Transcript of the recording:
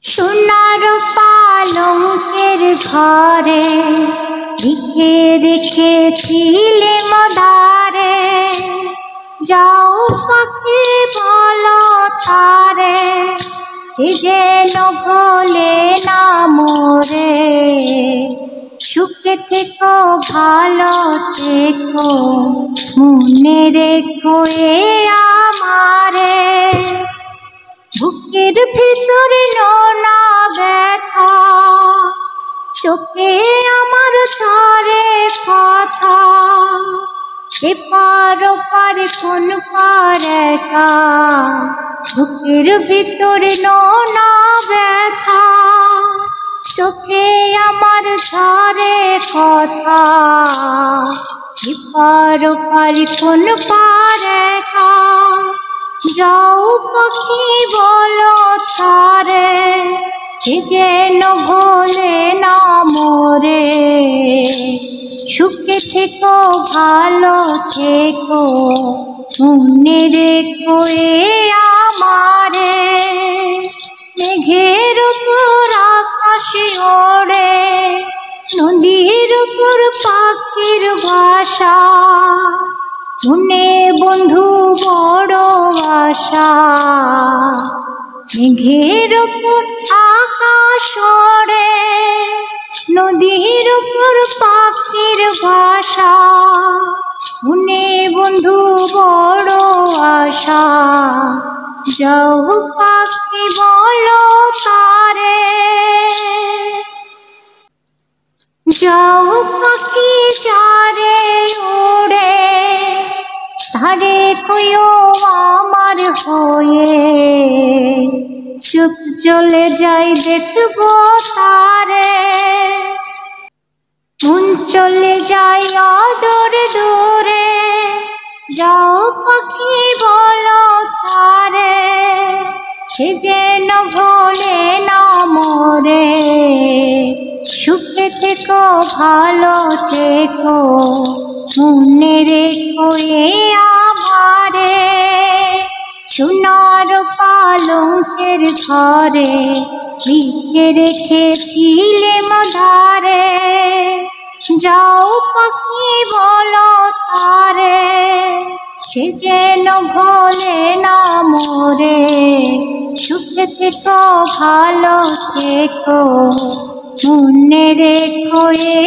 সোনার পালঙ্কের ঘরে লিখে রেখেছিলে মদারে, যাও পাখি বলো তারে, সে যেন ভোলে না মোরে। সুখে থেকো ভালো থেকো, মনে রেখো এ আমারে। বুকের ভিতরে নোনা ব্যথা, চোখে আমার ঝরে কথা, এপার ওপার কোন পার একা। বুকের ভিতরে নোনা ব্যথা, চোখে আমার ঝরে কথা, এপার ওপার কোন পার একা। যাও পাখি বলো তারে, সে যেন ভোলে না মোরে। সুখে থেকো ভালো থেকো, মনে রেখো এ আমারে। মেঘের উপর আকাশে ওড়ে, নদীর উপর পাখির বাসা, মনে বন্ধু বড় আশা। মেঘের উপর আকাশ ওড়ে, নদীর উপর পাখির বাসা, মনে বন্ধু বড় আশা। যাও পাখি বলো তারে, যাও পাখি চারে উড়ে, তারে কইও আমার হয়ে। চুপ চলে যাই দেখবো তারে, মন চলে যাই অদূর দূরে। যাও পাখি বলো তারে, সে যেন ভোলে না মোরে। সুখে থেকো ভালো থেকো, মনে রেখো এ আমারে। সোনার পালঙ্কের ঘরে লিখে রেখেছিলে মদারে, যাও পাখি বলো তারে, সে যেন ভোলে না মোরে। সুখে থেকো ভালো থেকো, মনে রেখো এ